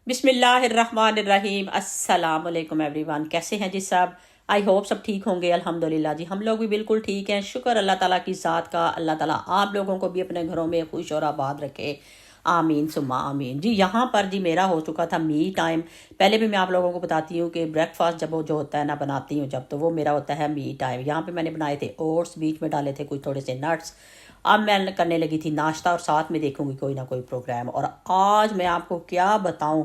बिस्मिल्लाहिर्रहमानिर्रहीम अस्सलाम वालेकुम एवरीवन। कैसे हैं जी सब? आई होप सब ठीक होंगे। अल्हम्दुलिल्लाह जी हम लोग भी बिल्कुल ठीक हैं। शुक्र अल्लाह ताला की ज़ात का। अल्लाह ताला आप लोगों को भी अपने घरों में खुश और आबाद रखे। आमीन सुम्मा आमीन। जी यहाँ पर जी मेरा हो चुका था मी टाइम। पहले भी मैं आप लोगों को बताती हूँ कि ब्रेकफास्ट जब वो जो होता है ना बनाती हूँ जब, तो वो मेरा होता है मी टाइम। यहाँ पे मैंने बनाए थे ओट्स, बीच में डाले थे कुछ थोड़े से नट्स। अब मैं करने लगी थी नाश्ता और साथ में देखूंगी कोई ना कोई प्रोग्राम। और आज मैं आपको क्या बताऊं,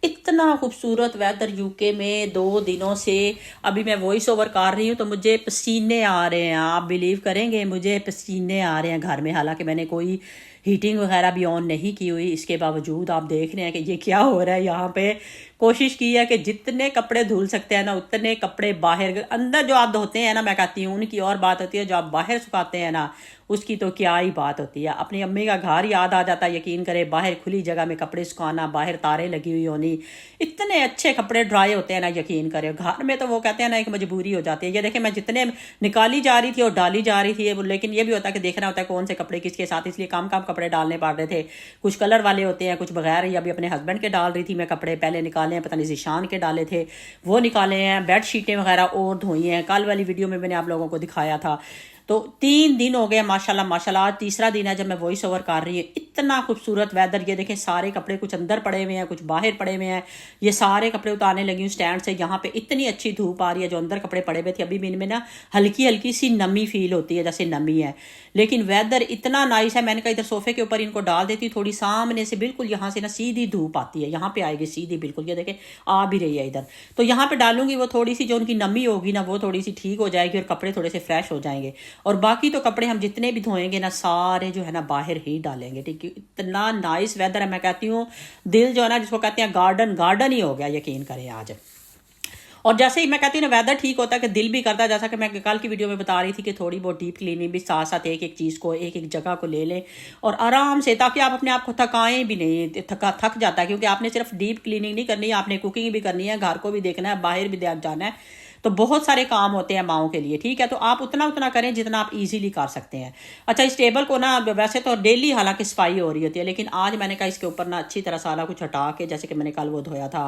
इतना खूबसूरत वेदर यूके में 2 दिनों से। अभी मैं वॉइस ओवर कर रही हूँ तो मुझे पसीने आ रहे हैं। आप बिलीव करेंगे, मुझे पसीने आ रहे हैं घर में, हालांकि मैंने कोई हीटिंग वगैरह भी ऑन नहीं की हुई। इसके बावजूद आप देख रहे हैं कि ये क्या हो रहा है यहाँ पे। कोशिश की है कि जितने कपड़े धुल सकते हैं ना उतने कपड़े बाहर, अंदर जो आप धोते हैं ना, मैं कहती हूँ उनकी और बात होती है, जो आप बाहर सुखाते हैं ना उसकी तो क्या ही बात होती है। अपनी अम्मी का घर याद आ जाता है। यकीन करें, बाहर खुली जगह में कपड़े सुखाना, बाहर तारे लगी हुई होनी, इतने अच्छे कपड़े ड्राई होते हैं ना। यकीन करें, घर में तो वो कहते हैं ना एक मजबूरी हो जाती है। ये देखें, मैं जितने निकाली जा रही थी और डाली जा रही थी, लेकिन ये भी होता है कि देखना होता है कौन से कपड़े किसके साथ, इसलिए कम कम कपड़े डालने पड़ रहे थे। कुछ कलर वाले होते हैं, कुछ बगैर। या अभी अपने हस्बैंड के डाल रही थी मैं कपड़े, पहले निकाले हैं, पता नहीं जिशान के डाले थे वो निकाले हैं। बेड शीटें वगैरह और धोई हैं। कल वाली वीडियो में मैंने आप लोगों को दिखाया था। तो 3 दिन हो गए माशाल्लाह माशाल्लाह। आज तीसरा दिन है जब मैं वॉइस ओवर कर रही हूँ। इतना खूबसूरत वेदर। ये देखें, सारे कपड़े कुछ अंदर पड़े हुए हैं, कुछ बाहर पड़े हुए हैं। ये सारे कपड़े उतारने लगी हूँ स्टैंड से। यहाँ पे इतनी अच्छी धूप आ रही है। जो अंदर कपड़े पड़े हुए थे, अभी भी इनमें ना हल्की हल्की सी नमी फील होती है, जैसे नमी है, लेकिन वेदर इतना नाइस है। मैंने कहा इधर सोफे के ऊपर इनको डाल देती हूँ, थोड़ी सामने से बिल्कुल यहाँ से ना सीधी धूप आती है, यहाँ पे आएगी सीधी बिल्कुल। ये देखें आ भी रही है इधर, तो यहाँ पे डालूंगी। वो थोड़ी सी जो उनकी नमी होगी ना वो थोड़ी सी ठीक हो जाएगी और कपड़े थोड़े से फ्रेश हो जाएंगे। और बाकी तो कपड़े हम जितने भी धोएंगे ना सारे जो है ना बाहर ही डालेंगे। ठीक है, इतना नाइस वेदर है। मैं कहती हूँ दिल जो है ना, जिसको कहते हैं गार्डन, गार्डन ही हो गया। यकीन करें आज। और जैसे ही मैं कहती हूँ ना वेदर ठीक होता है कि दिल भी करता है, जैसा कि मैं कल की वीडियो में बता रही थी कि थोड़ी बहुत डीप क्लीनिंग भी साथ साथ एक एक चीज़ को, एक एक जगह को ले लें और आराम से, ताकि आप अपने आप को थकाएं भी नहीं। थक जाता है, क्योंकि आपने सिर्फ डीप क्लीनिंग नहीं करनी है, आपने कुकिंग भी करनी है, घर को भी देखना है, बाहर भी जाना है। तो बहुत सारे काम होते हैं माओं के लिए। ठीक है, तो आप उतना उतना करें जितना आप इजीली कर सकते हैं। अच्छा, इस टेबल को ना वैसे तो डेली हालांकि सफाई हो रही होती है, लेकिन आज मैंने कहा इसके ऊपर ना अच्छी तरह सारा कुछ हटा के, जैसे कि मैंने कल वो धोया था,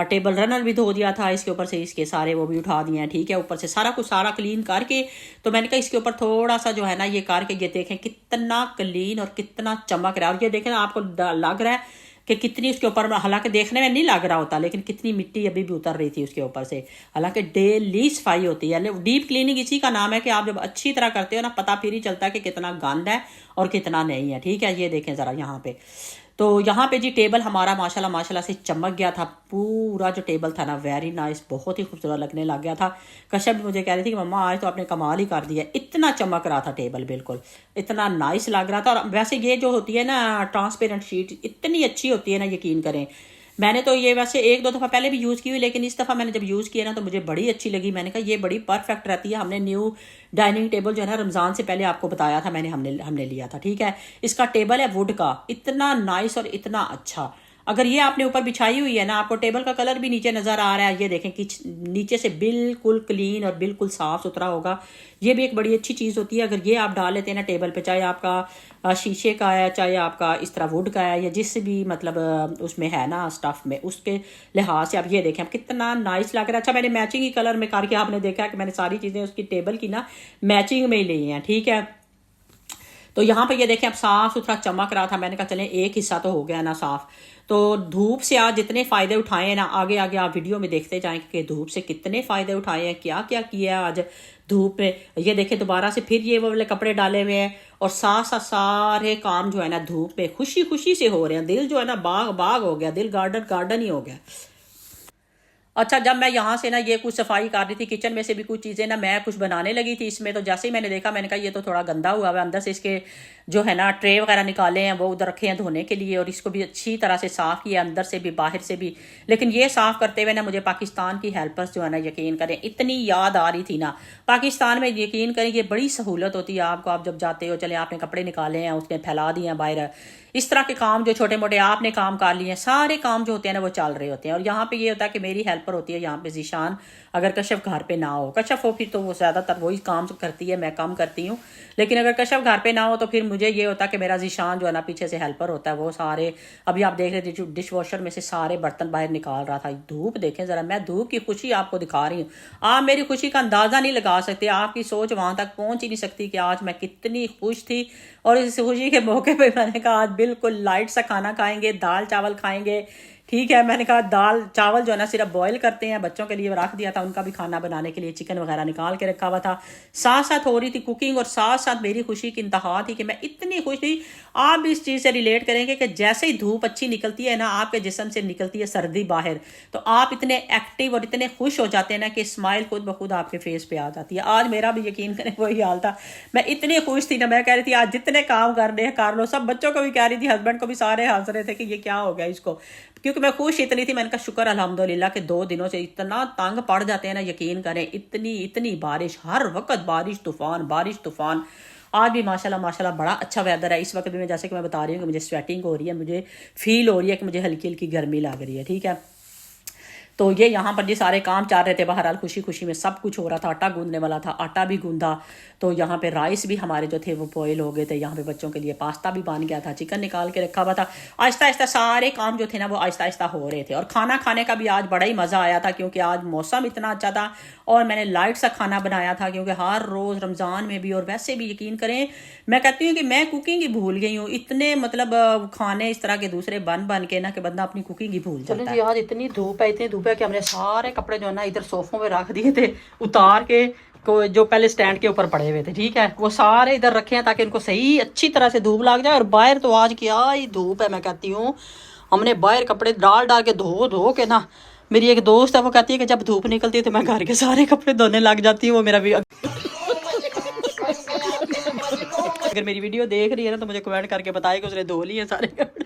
टेबल रनर भी धो दिया था, इसके ऊपर से इसके सारे वो भी उठा दिए हैं। ठीक है, ऊपर से सारा कुछ सारा क्लीन करके, तो मैंने कहा इसके ऊपर थोड़ा सा जो है ना ये करके, ये देखें कितना क्लीन और कितना चमक रहा है। और ये देखें ना, आपको लग रहा है कि कितनी उसके ऊपर, हालांकि देखने में नहीं लग रहा होता, लेकिन कितनी मिट्टी अभी भी उतर रही थी उसके ऊपर से। हालांकि डेली सफाई होती है। डीप क्लीनिंग इसी का नाम है कि आप जब अच्छी तरह करते हो ना, पता फिर ही चलता है कि कितना गंद है और कितना नहीं है। ठीक है, ये देखें ज़रा यहाँ पे। तो यहाँ पे जी टेबल हमारा माशाल्लाह माशाल्लाह से चमक गया था। पूरा जो टेबल था ना वेरी नाइस, बहुत ही खूबसूरत लगने लग गया था। कश्यप भी मुझे कह रही थी कि मम्मा आज तो आपने कमाल ही कर दिया, इतना चमक रहा था टेबल, बिल्कुल इतना नाइस लग रहा था। और वैसे ये जो होती है ना ट्रांसपेरेंट शीट, इतनी अच्छी होती है ना, यकीन करें। मैंने तो ये वैसे 1-2 दफ़ा पहले भी यूज़ की हुई, लेकिन इस दफ़ा मैंने जब यूज़ किया ना तो मुझे बड़ी अच्छी लगी। मैंने कहा ये बड़ी परफेक्ट रहती है। हमने न्यू डाइनिंग टेबल जो है ना रमज़ान से पहले आपको बताया था मैंने, हमने लिया था। ठीक है, इसका टेबल है वुड का, इतना नाइस और इतना अच्छा। अगर ये आपने ऊपर बिछाई हुई है ना, आपको टेबल का कलर भी नीचे नज़र आ रहा है। ये देखें कि नीचे से बिल्कुल क्लीन और बिल्कुल साफ़ सुथरा होगा। ये भी एक बड़ी अच्छी चीज़ होती है। अगर ये आप डाल लेते हैं ना टेबल पे, चाहे आपका शीशे का है, चाहे आपका इस तरह वुड का है, या जिस भी मतलब उसमें है ना स्टफ में, उसके लिहाज से आप ये देखें कितना नाइस लग रहा है। अच्छा, मैंने मैचिंग ही कलर में करके, आपने देखा कि मैंने सारी चीज़ें उसकी टेबल की ना मैचिंग में ही ली हैं। ठीक है, तो यहाँ पे ये देखें अब साफ सुथरा चमक रहा था। मैंने कहा चलें एक हिस्सा तो हो गया ना साफ। तो धूप से आज जितने फ़ायदे उठाए हैं ना, आगे आगे आप वीडियो में देखते जाएं कि धूप से कितने फ़ायदे उठाए हैं, क्या क्या किया आज धूप में। ये देखें दोबारा से फिर ये वो वाले कपड़े डाले हुए हैं, और साथ साथ सारे काम जो है ना धूप में खुशी खुशी से हो रहे हैं। दिल जो है ना बाग बाग हो गया, दिल गार्डन गार्डन ही हो गया। अच्छा, जब मैं यहाँ से ना ये कुछ सफाई कर रही थी, किचन में से भी कुछ चीज़ें ना मैं कुछ बनाने लगी थी इसमें, तो जैसे ही मैंने देखा, मैंने कहा ये तो थोड़ा गंदा हुआ है। अंदर से इसके जो है ना ट्रे वगैरह निकाले हैं, वो उधर रखे हैं धोने के लिए, और इसको भी अच्छी तरह से साफ़ किया, अंदर से भी बाहर से भी। लेकिन ये साफ़ करते हुए ना मुझे पाकिस्तान की हेल्पर्स जो है ना, यकीन करें इतनी याद आ रही थी ना। पाकिस्तान में यकीन करें ये बड़ी सहूलत होती है आपको। आप जब जाते हो, चले आपने कपड़े निकाले हैं, उसमें फैला दिए हैं बाहर, इस तरह के काम जो छोटे मोटे आपने काम कर लिए हैं, सारे काम जो होते हैं ना वो चल रहे होते हैं। और यहाँ पे ये होता है कि मेरी हेल्पर हेल्पर होती है यहाँ पे जीशान, अगर कशफ घर पे ना हो। कशफ हो फिर तो वो ज़्यादातर वही काम करती है, मैं कम करती हूँ। लेकिन अगर कशफ घर पे ना हो तो फिर मुझे ये होता कि मेरा जीशान जो है ना पीछे से हेल्पर होता है, वो सारे अभी आप देख रहे थे जो डिश वॉशर में से सारे बर्तन बाहर निकाल रहा था। धूप देखें ज़रा, मैं धूप की खुशी आपको दिखा रही हूँ। आप मेरी खुशी का अंदाज़ा नहीं लगा सकते, आपकी सोच वहाँ तक पहुँच ही नहीं सकती कि आज मैं कितनी खुश थी। और इस खुशी के मौके पे मैंने कहा आज बिल्कुल लाइट सा खाना खाएंगे, दाल चावल खाएंगे। ठीक है, मैंने कहा दाल चावल जो है ना सिर्फ बॉयल करते हैं, बच्चों के लिए रख दिया था, उनका भी खाना बनाने के लिए चिकन वगैरह निकाल के रखा हुआ था। साथ साथ हो रही थी कुकिंग और साथ साथ मेरी खुशी की इंतहा थी कि मैं इतनी खुश थी। आप भी इस चीज़ से रिलेट करेंगे कि जैसे ही धूप अच्छी निकलती है ना, आपके जिस्म से निकलती है सर्दी बाहर, तो आप इतने एक्टिव और इतने खुश हो जाते हैं ना कि स्माइल खुद ब खुद आपके फेस पे आ जाती है। आज मेरा भी यकीन करें वही हाल था, मैं इतनी खुश थी ना, मैं कह रही थी आज जितने काम करने हैं कर लो। सब बच्चों को भी कह रही थी, हस्बैंड को भी, सारे हंस रहे थे कि ये क्या हो गया इसको, क्योंकि मैं खुश इतनी थी। मैंने कहा शुक्र अल्हम्दुलिल्लाह कि 2 दिनों से इतना तंग पड़ जाते हैं ना, यकीन करें इतनी इतनी बारिश, हर वक्त बारिश तूफान। आज भी माशाल्लाह माशाल्लाह बड़ा अच्छा वेदर है। इस वक्त भी मैं जैसे कि मैं बता रही हूँ कि मुझे स्वेटिंग हो रही है, मुझे फील हो रही है कि मुझे हल्की हल्की गर्मी लग रही है। ठीक है, तो ये यहाँ पर जी सारे काम चल रहे थे, बहरहाल खुशी खुशी में सब कुछ हो रहा था। आटा गूंदने वाला था, आटा भी गूंदा, तो यहाँ पे राइस भी हमारे जो थे वो बॉयल हो गए थे। यहाँ पे बच्चों के लिए पास्ता भी बन गया था, चिकन निकाल के रखा हुआ था। आहिस्ता आहिस्ता सारे काम जो थे ना वो आहिस्ता आहिस्ता हो रहे थे। और खाना खाने का भी आज बड़ा ही मज़ा आया था, क्योंकि आज मौसम इतना अच्छा था और मैंने लाइट सा खाना बनाया था। क्योंकि हर रोज़ रमज़ान में भी और वैसे भी यकीन करें, मैं कहती हूँ कि मैं कुकिंग ही भूल गई हूँ। इतने मतलब खाने इस तरह के दूसरे बन के ना कि बंदा अपनी कुकिंग ही भूल जाता है। आज इतनी धूप है कि हमने सारे कपड़े जो है ना इधर सोफों में रख दिए थे, उतार के को जो पहले स्टैंड के ऊपर पड़े हुए थे। ठीक है, वो सारे इधर रखे हैं ताकि इनको सही अच्छी तरह से धूप लग जाए। और बाहर तो आज क्या ही धूप है, मैं कहती हूँ हमने बाहर कपड़े डाल के धो के ना, मेरी एक दोस्त है वो कहती है कि जब धूप निकलती है तो मैं घर के सारे कपड़े धोने लग जाती हूँ। वो मेरा भी अगर मेरी वीडियो देख रही है ना तो मुझे कमेंट करके बताए कि उसने धो लिए सारे कपड़े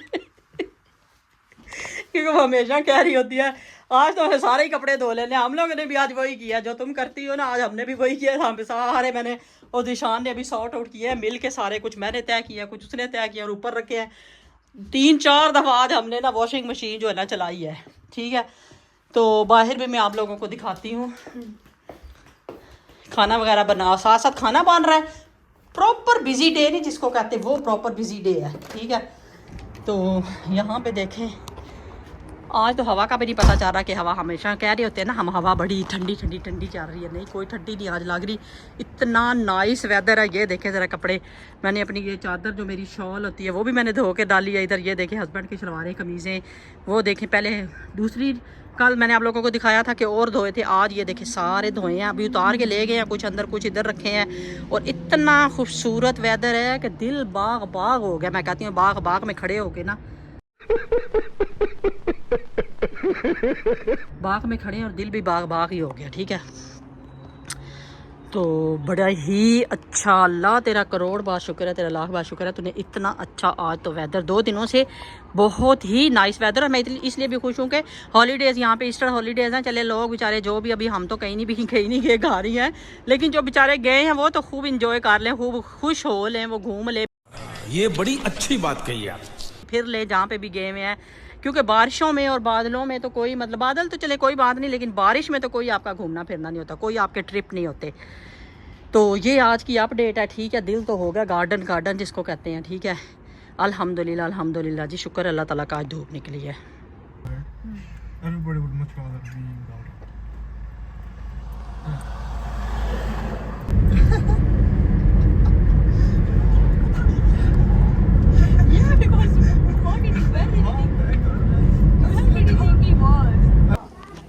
क्योंकि वो हमेशा कह रही होती है आज तो हमें सारे ही कपड़े धो लेने। हम लोगों ने भी आज वही किया जो तुम करती हो ना, आज हमने भी वही किया। हम सारे मैंने और दिशान ने अभी सॉर्ट आउट किया है मिल के, सारे कुछ मैंने तय किया, कुछ उसने तय किया और ऊपर रखे हैं। 3-4 दफ़ा आज हमने ना वॉशिंग मशीन जो है ना चलाई है। ठीक है, तो बाहर भी मैं आप लोगों को दिखाती हूँ, खाना वगैरह बना, साथ साथ खाना बन रहा है। प्रॉपर बिजी डे नहीं जिसको कहते वो प्रॉपर बिजी डे है। ठीक है, तो यहाँ पे देखें आज तो हवा का भी नहीं पता चल रहा कि हवा हमेशा कह रहे होते हैं ना हम हवा बड़ी ठंडी ठंडी ठंडी चल रही है, नहीं कोई ठंडी नहीं आज लग रही। इतना नाइस वेदर है। ये देखें ज़रा कपड़े, मैंने अपनी ये चादर जो मेरी शॉल होती है वो भी मैंने धो के डाली है इधर। ये देखें हस्बैंड की शलवारें कमीज़ें, वो देखें पहले दूसरी कल मैंने आप लोगों को दिखाया था कि और धोए थे, आज ये देखें सारे धोए हैं, अभी उतार के ले गए हैं, कुछ अंदर कुछ इधर रखे हैं। और इतना खूबसूरत वेदर है कि दिल बाग बाग हो गया। मैं कहती हूँ बाग बाग में खड़े हो गए ना बाग में खड़े और दिल भी बाग बाग ही हो गया। ठीक है, तो बड़ा ही अच्छा, अल्लाह तेरा करोड़ बात शुक्र है, तेरा लाख बात शुक्र है, तूने इतना अच्छा आज तो वेदर 2 दिनों से बहुत ही नाइस वेदर है। मैं इसलिए भी खुश हूँ कि हॉलीडेज़ यहाँ पे ईस्टर हॉलीडेज़ हैं। चले लोग बेचारे जो भी, अभी हम तो कहीं नहीं गए, घर ही हैं, लेकिन जो बेचारे गए हैं वो तो खूब इंजॉय कर लें, खूब खुश हो लें, वो घूम लें। ये बड़ी अच्छी बात कही आप, फिर ले जहाँ पे भी गए हुए हैं, क्योंकि बारिशों में और बादलों में तो कोई मतलब, बादल तो चले कोई बात नहीं, लेकिन बारिश में तो कोई आपका घूमना फिरना नहीं होता, कोई आपके ट्रिप नहीं होते। तो ये आज की अपडेट है। ठीक है, दिल तो हो गया गार्डन जिसको कहते हैं। ठीक है, अल्हम्दुलिल्लाह जी, शुक्र अल्लाह ताला का आज धूप निकली है।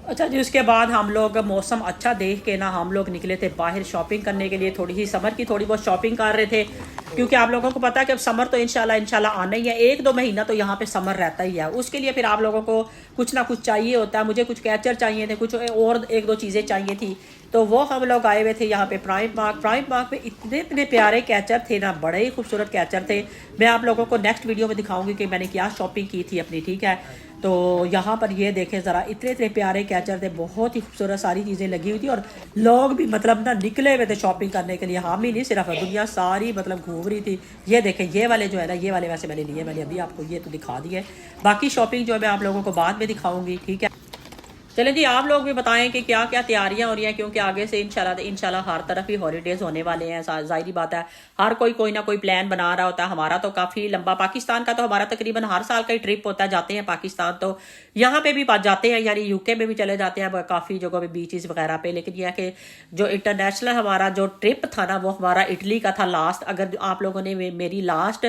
अच्छा जी, उसके बाद हम लोग मौसम अच्छा देख के ना हम लोग निकले थे बाहर शॉपिंग करने के लिए। थोड़ी सी समर की थोड़ी बहुत शॉपिंग कर रहे थे, क्योंकि आप लोगों को पता है कि अब समर तो इंशाल्लाह आना ही है। 1-2 महीना तो यहाँ पे समर रहता ही है। उसके लिए फिर आप लोगों को कुछ ना कुछ चाहिए होता है। मुझे कुछ कैचर चाहिए थे, कुछ और 1-2 चीज़ें चाहिए थी, तो वो हम लोग आए हुए थे यहाँ पे प्राइम मार्क पे। इतने प्यारे कैचर थे ना, बड़े ही खूबसूरत कैचर थे। मैं आप लोगों को नेक्स्ट वीडियो में दिखाऊंगी कि मैंने क्या शॉपिंग की थी अपनी। ठीक है, तो यहाँ पर ये देखें ज़रा, इतने प्यारे कैचर थे, बहुत ही खूबसूरत सारी चीज़ें लगी हुई थी। और लोग भी मतलब ना निकले हुए थे शॉपिंग करने के लिए, हम ही नहीं सिर्फ दुनिया सारी मतलब घूम रही थी। ये देखें ये वाले जो है ना, ये वाले वैसे मैंने लिए, मैंने अभी आपको ये तो दिखा दिए, बाकी शॉपिंग जो है मैं आप लोगों को बाद में दिखाऊंगी। ठीक है, चलें जी, आप लोग भी बताएं कि क्या क्या तैयारियां हो रही हैं, क्योंकि आगे से इंशाल्लाह हर तरफ ही हॉलीडेज होने वाले हैं। जाहिर बात है, हर कोई ना कोई प्लान बना रहा होता है। हमारा तो काफ़ी लंबा, पाकिस्तान का तो हमारा तकरीबन हर साल का ही ट्रिप होता है, जाते हैं पाकिस्तान, तो यहाँ पे भी जाते हैं, यानी यूके में भी चले जाते हैं काफ़ी जगहों पे, बीचेस वगैरह पे। लेकिन यह कि जो इंटरनेशनल हमारा जो ट्रिप था ना, वो हमारा इटली का था लास्ट। अगर आप लोगों ने मेरी लास्ट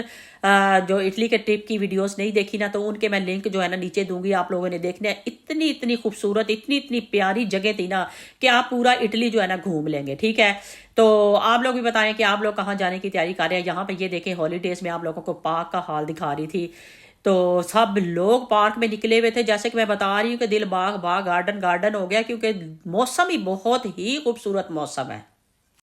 जो इटली के ट्रिप की वीडियोस नहीं देखी ना, तो उनके मैं लिंक जो है ना नीचे दूंगी, आप लोगों ने देखने हैं। इतनी इतनी खूबसूरत, इतनी इतनी प्यारी जगह थी ना कि आप पूरा इटली जो है ना घूम लेंगे। ठीक है, तो आप लोग भी बताएं कि आप लोग कहाँ जाने की तैयारी कर रहे हैं। यहाँ पे ये देखें, हॉलीडेज में आप लोगों को पार्क का हाल दिखा रही थी, तो सब लोग पार्क में निकले हुए थे। जैसे कि मैं बता रही हूँ कि दिल बाग बाग, गार्डन गार्डन हो गया, क्योंकि मौसम ही बहुत ही खूबसूरत मौसम है।